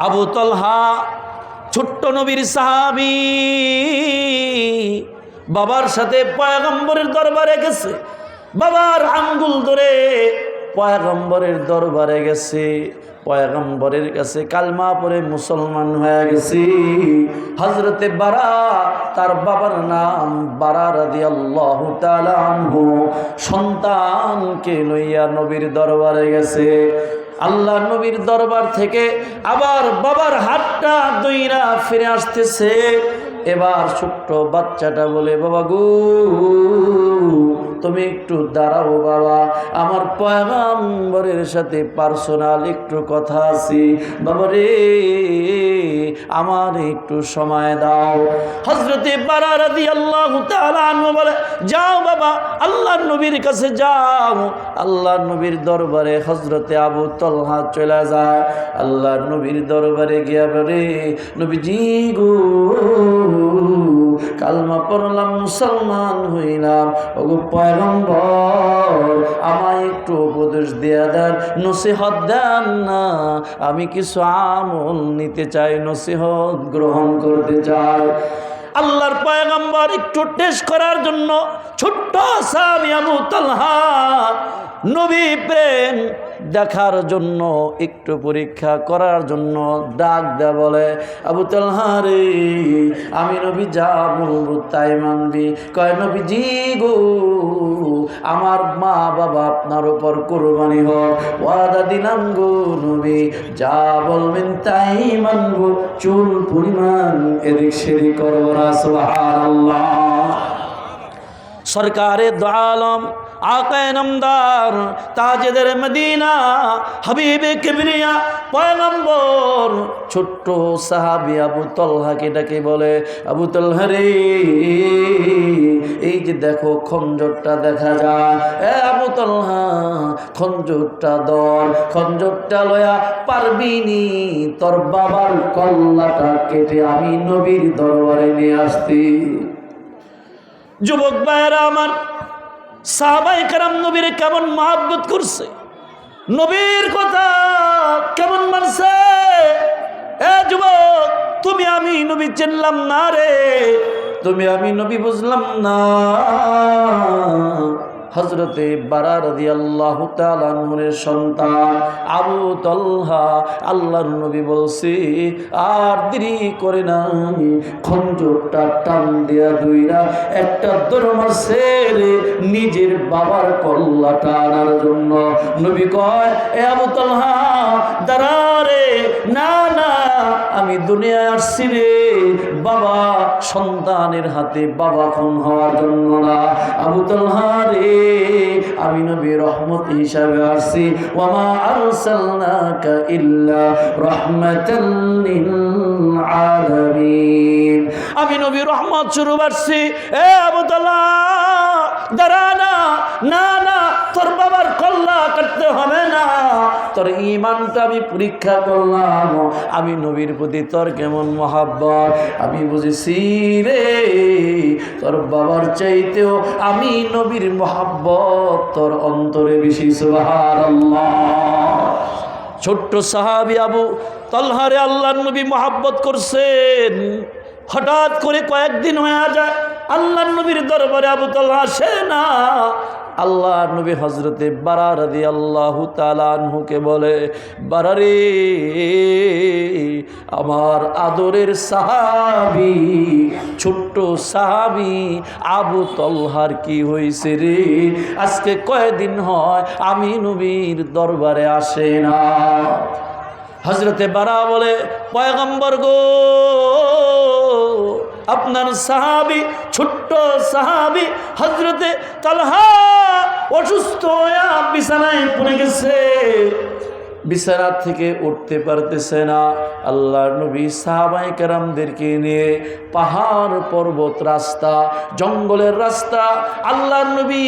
আবু তলহা ছোট্ট নবীর সাহাবী, বাবার সাথে পয়গম্বরের দরবারে গেছে, বাবার আঙ্গুল ধরে পয়গম্বরের দরবারে গেছে, পয়গম্বরের কাছে কালমা পড়ে মুসলমান হয়ে গেছে। হযরতে বারা, তার বাবার নাম বারা রাদিয়াল্লাহু তাআলা আনহু, সন্তানকে লইয়া নবীর দরবারে গেছে। আল্লাহ নবীর দরবার থেকে আবার বাবার হাতটা দইরা ফিরে আসতেছে। এবার ছোট্ট বাচ্চাটা বলে, বাবা গো তুমি একটু দাঁড়াও বাবা, আমার পয়গম্বরের সাথে পার্সোনাল একটু কথা আছে, বাবা রে আমার একটু সময় দাও। হযরতে বারা রাদিয়াল্লাহু তাআলা আনহু বলে, যাও বাবা আল্লাহর নবীর কাছে যাও। আল্লাহর নবীর দরবারে হযরতে আবু তলহা চলে যায়। আল্লাহর নবীর দরবারে গিয়া বলে, নবীজি গো কালমা পড়লাম, মুসলমান হইলাম, ওগো পয়গম্বর আমায় একটু উপদেশ দেয়া দেন, নসিহত দেন না, আমি কিছু আমল নিতে চাই, নসিহত গ্রহণ করতে চাই। আল্লাহর পয়গম্বর একটু টেস্ট করার জন্য ছোট্ট সাহাবী আবু তলহা নবী প্রেম দেখার জন্য, একটু পরীক্ষা করার জন্য ডাক দেয়া বলে, আবু তলহা রে আমি নবী যা বলবো তাই মানবি? কয় নবীজি গো আমার মা বাবা আপনার উপর কুরবানি হোক, ওয়াদা দিলাম গো নবী, যা বলবেন তাই মানবো, চুল পরিমাণ এদিক সেদিক করবো না। সুবহানাল্লাহ। সরকারে দো আলম আকায়ে নামদার তাজেদার মদিনা হাবিবে কিবরিয়া পয়গম্বর ছোট্ট সাহাবী আবু তলহাকে ডাকে বলে, আবু তলহা রে এই যে দেখো খঞ্জরটা দেখা যায়, এ আবু তলহা খঞ্জরটা ধর, খঞ্জরটা লয়া পারবিনি তোর বাবার কল্লাটা কেটে আমি নবীর দরবারে নিয়ে আসতি। যুবক ভাইয়েরা আমার, সাহাবায়ে কেরাম নবীর কেমন মহব্বত করছে, নবীর কথা কেমন মানছে। এ যুবক, তুমি আমি নবী চিনলাম না রে, তুমি আমি নবী বুঝলাম না। হযরতে বারা রাদিয়াল্লাহু তাআলা আনহুর সন্তান আবু তলহা আল্লাহর নবী বলছে, আর দেরি করে না, খঞ্জরটা টান দিয়া দুইরা একটা দৌড় মারছে রে নিজের বাবার কল্লাটা আনার জন্য। নবী কয়, এ আবু তলহা দাঁড়া রে, না না আমি দুনিয়ায় আসছি রে বাবা সন্তানের হাতে বাবা খুন হওয়ার জন্য না। আবু তলহা রে আমি নবী রহমত হিসাবে আসছি, ওয়ামা আরসালনাকা ইল্লা রাহমাতাল লিল আলামিন, আমি নবী রহমত স্বরূপ আসছি। এ আবু তলহা দাঁড়া না, না না তোর বাবার কল্লা কাটতে হবে না, তোর ঈমানটা আমি পরীক্ষা করলাম, আমি নবীর প্রতি তোর কেমন মহব্বত আমি বুঝেছি রে, তোর বাবার চাইতেও আমি নবীর মহব্বত তোর অন্তরে বেশি। সুবহানাল্লাহ। ছোট্ট সাহাবী আবু তলহারে আল্লাহর নবী মহব্বত করছেন। হঠাৎ করে কয়েকদিন হয়ে যায়, আল্লাহর নবীর দরবারে আবু তলহা আসে না। আল্লাহর নবী হযরতে বারা রাদিয়াল্লাহু তাআলা আনহুকে বলে, বারা রে আমার আদরের সাহাবী, ছোট্ট সাহাবী আবু তলহার কি হয়েছে রে, আজকে কয়দিন হয় আমি নবীর দরবারে আসে না। হযরতে বারা বলে, পয়গম্বর গো আপনার সাহাবী, ছোট্ট সাহাবী হযরতে তালহা অসুস্থ হয়ে বিছানায় পড়ে গেছে, বিছানা থেকে উঠতে পারতেছে না। আল্লাহর নবী সাহাবায়ে কেরামদেরকে নিয়ে পাহাড় পর্বত রাস্তা, জঙ্গলের রাস্তা, আল্লাহর নবী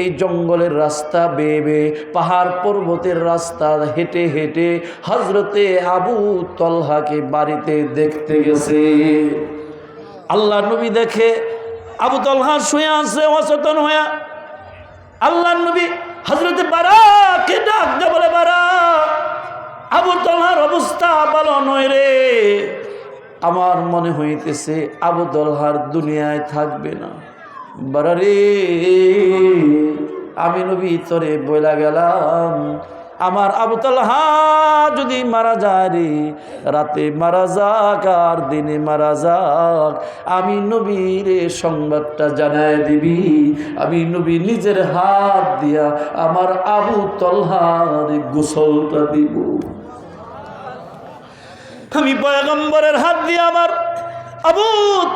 এই জঙ্গলের রাস্তা বেয়ে বেয়ে পাহাড় পর্বতের রাস্তা হেঁটে হেঁটে হযরতে আবু তলহাকে বাড়িতে দেখতে গেছে। আল্লাহর নবী দেখে আবু তলহা শুয়ে আছে অচেতন হয়ে। আল্লাহর নবী হযরতে বারাকে ডাক দিয়ে বলে, বারা আবু তলহার অবস্থা ভালো নয়, আমার মনে হইতেছে আবু তলহার দুনিয়ায় থাকবে না। বারে আমি নবী তরে বইলা গেলাম, আমার আবু তালহা যদি মারা যায় রে, রাতে মারা যাক আর দিনে মারা যাক, আমি নবীর সংবাদটা জানায় দিবি। আমি নবী নিজের হাত দিয়া আমার আবু তালহার গোসলটা দিব। আমি পয়গম্বরের হাত দিয়ে আমার আবু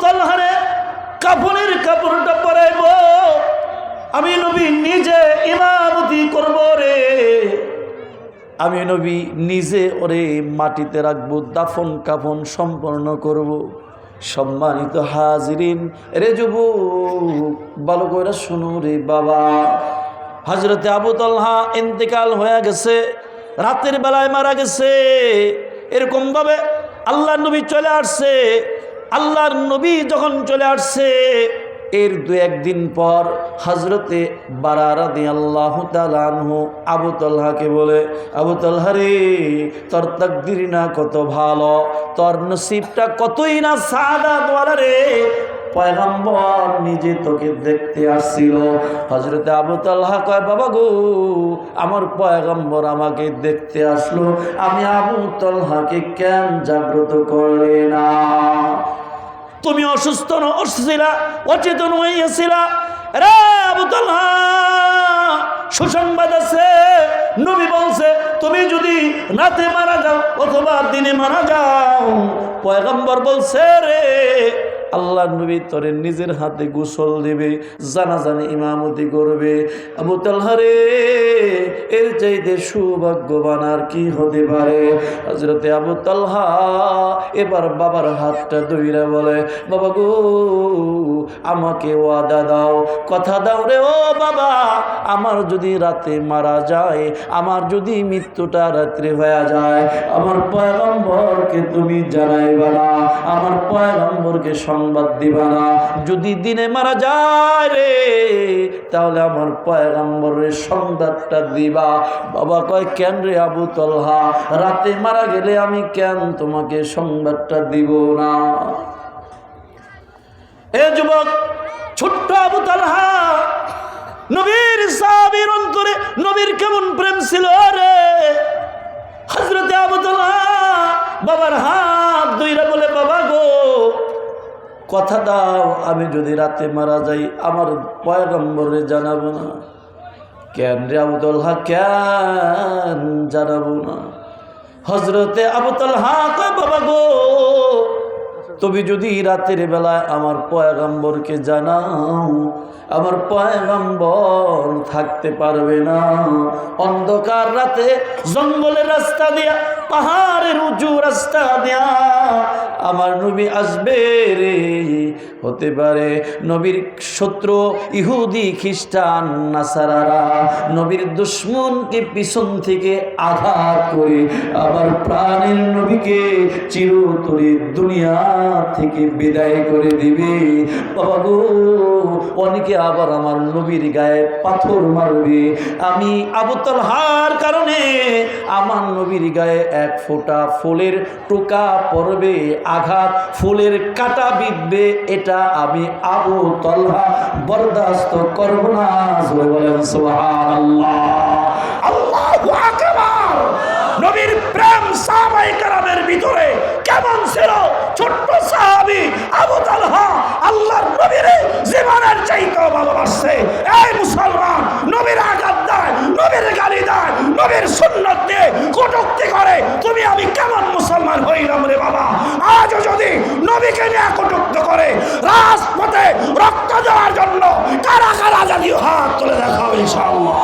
তালহারে কাফনের কাপড়টা পরাইব। আমি নবী নিজে ইমামতি করব রে। আমি নবী নিজে ওরে মাটিতে রাখবো, দাফন কাফন সম্পন্ন করব। সম্মানিত হাজিরিন, রে যুবক ভালো করে শুনো রে বাবা, হযরতে আবু তালহা ইন্তেকাল হয়ে গেছে, রাতের বেলায় মারা গেছে। এরকম ভাবে আল্লাহর নবী চলে আসছে। আল্লাহর নবী যখন চলে আসছে, এর দু একদিন পর হযরতে বারা রাদিয়াল্লাহু তাআলা আনহু আবু তালহাকে বলে, আবু তালহা রে, তোর তাকদীর না কত ভালো, তোর নসিবটা কতই না সাদাত ওয়ালা রে। পয়গম্বর নিজে তোকে দেখতে আসছিল। হযরতে আবু তালহা কয়, বাবা গো, আমার পয়গম্বর আমাকে দেখতে আসলো, আমি আবু তালহাকে কেন জাগ্রত করলে না? তুমি অসুস্থ ছিলা, অচেতন হইয়াছিলা রে আবু তালহা, সুসংবাদ আছে। নবী বলছে তুমি যদি রাতে মারা যাও অথবা দিনে মারা যাও, পয়গম্বর বলছে রে আল্লাহ নবী তোরে নিজের হাতে গোসল দিবে, জানাজানে ইমামতি করবে। আবু তালহা রে, এর চাইতে সৌভাগ্যবান আর কি হতে পারে? হযরতে আবু তালহা এবার বাবার হাতটা ধইরা বলে, বাবা গো, আমাকে ওয়াদা দাও, কথা দাও রে ও বাবা, আমার যদি রাতে মারা যায়, আমার যদি মৃত্যুটা রাত্রে হয়ে যায়, আমার পয়গম্বরকে তুমি জানাইবা না, আমার পয়গম্বরকে সংবাদ দিবা না। যদি দিনে মারা যায় রে, তাহলে আমার পয়গম্বরের সংবাদটা দিবা। বাবা কয়, কেন রে আবু তালহা, রাতে মারা গেলে আমি কেন তোমাকে সংবাদটা দিব না? এ যুবক, ছোট্ট আবু তালহা, নবীর সাহাবীর অন্তরে নবীর কেমন প্রেম ছিল রে। হযরতে আবু তালহা বাবার হাত ধইরা বলে, বাবা গো, কথা দাও, আমি যদি রাতে মারা যাই আমার পয়গম্বরে জানাবো না। কেন রে আবু তালহা, কেন জানাবো না? হযরতে আবু তালহা কয়, বাবা গো, তুমি যদি রাতের বেলায় আমার পয়গম্বরকে জানাও, আমার পয়গম্বর থাকতে পারবে না। অন্ধকার রাতে জঙ্গলের রাস্তা দিয়া, পাহাড়ের উঁচু রাস্তা দিয়া আমার নবী আসবে রে। হতে পারে নবীর শত্রু ইহুদি খ্রিস্টান নাসারারা নবীর দুশমনকে পিছন থেকে আঘাত করে আমার প্রাণের নবীকে চিরতরে দুনিয়া থেকে বিদায় করে দিবে। বাবা গো, অনেকে আবার আমার নবীর গায়ে পাথর মারবে। আমি আবু তালহার কারণে আমার নবীর গায়ে এক ফোঁটা ফুলের টোকা পড়বে, আঘাত, ফুলের কাঁটা বিঁধবে, এটা আমি আবু তালহা বরদাস্ত করব না। বলেন সুবহানাল্লাহ, আল্লাহু আকবার। নবীর প্রেম সাহাবায়ে কেরামের ভিতরে কেমন ছিল? ছোট্ট সাহাবী আবু তালহা আল্লাহর নবীর জীবনের চাইতেও ভালোবাসে। এই মুসলমান, নবীর আঘাত দেয়, নবীর গালি দেয়, নবীর সুন্নাত নিয়ে কটূক্তি করে, তুমি আমি কেমন মুসলমান হইলাম রে বাবা? আজও যদি নবীকে নিয়ে কটূক্তি করে, রাজপথে রক্ত দেওয়ার জন্য কারা কারা জাতীয় হাত তুলে দেখাবে ইনশাআল্লাহ।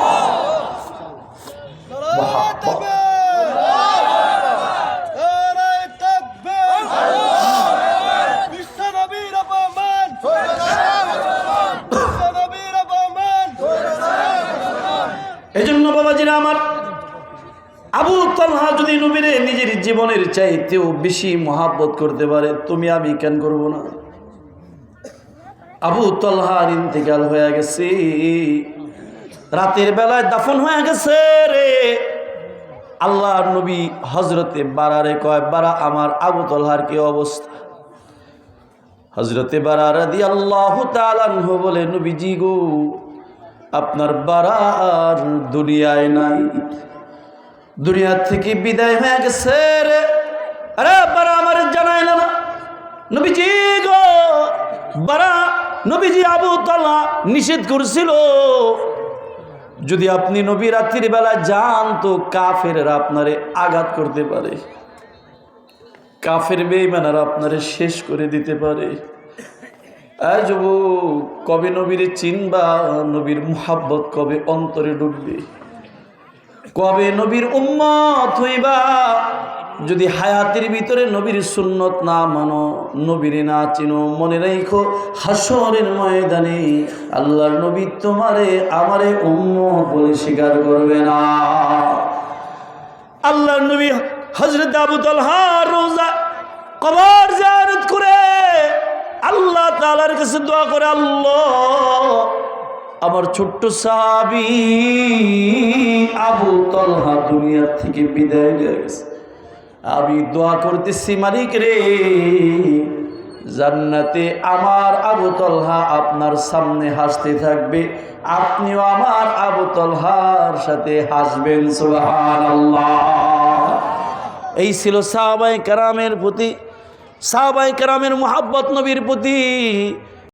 এজন্য বাবাজিরা আমার, আবু তালহা যদি নবীরে নিজের জীবনের চাইতেও বেশি মহাব্বত করতে পারে, তুমি আমি কেন করব না? আবু তালহার ইন্তেকাল হয়ে গেছে, রাতের বেলায় দাফন হয়ে গেছে রে। আল্লাহর নবী হযরতে বারারে কয়, বারা, আমার আবু তালহার কি অবস্থা? হযরতে বারা রাদিয়াল্লাহু তাআলা আনহু বলে, নবীজি গো, আপনার বারা আর দুনিয়ায় নাই, দুনিয়া থেকে বিদায় হয়ে গেছে রে। আরে বারা আমার জানাইল না। নবীজি গো, বারা, নবীজি আবু তালহা নিষেধ করছিল, যদি আপনি নবী রাত্রির বেলা যান তো কাফেররা আপনারে আঘাত করতে পারে, কাফের বেঈমানরা আপনারে শেষ করে দিতে পারে। এই যুবক, কবে নবীরে চিনবা? নবীর মুহাব্বত কবে অন্তরে ঢুকবে? কবে নবীর উম্মত হইবা? যদি হায়াতের ভিতরে নবীর সুন্নত না মানো, নবীরে না চিনো, মনে রাখো হাসরের ময়দানে আল্লাহর নবী তোমারে আমারে উম্মত বলে স্বীকার করবে না। আল্লাহর নবী হযরত আবু তালহা রোজা কবর জিয়ারত করে আল্লাহ তাআলার কাছে দোয়া করে, আল্লাহ, আমার ছোট্ট সাহাবী আবু তালহা দুনিয়া থেকে বিদায় নিয়ে গেছে, আমি দোয়া করতেছি মালিক রে, জান্নাতে আমার আবু তালহা আপনার সামনে হাসতে থাকবে, আপনিও আমার আবু তালহার সাথে হাসবেন। সুবহানাল্লাহ। এই ছিল সাহাবায়ে কেরামের প্রতি, সাহাবায়ে কেরামের মুহাব্বত নবীর প্রতি।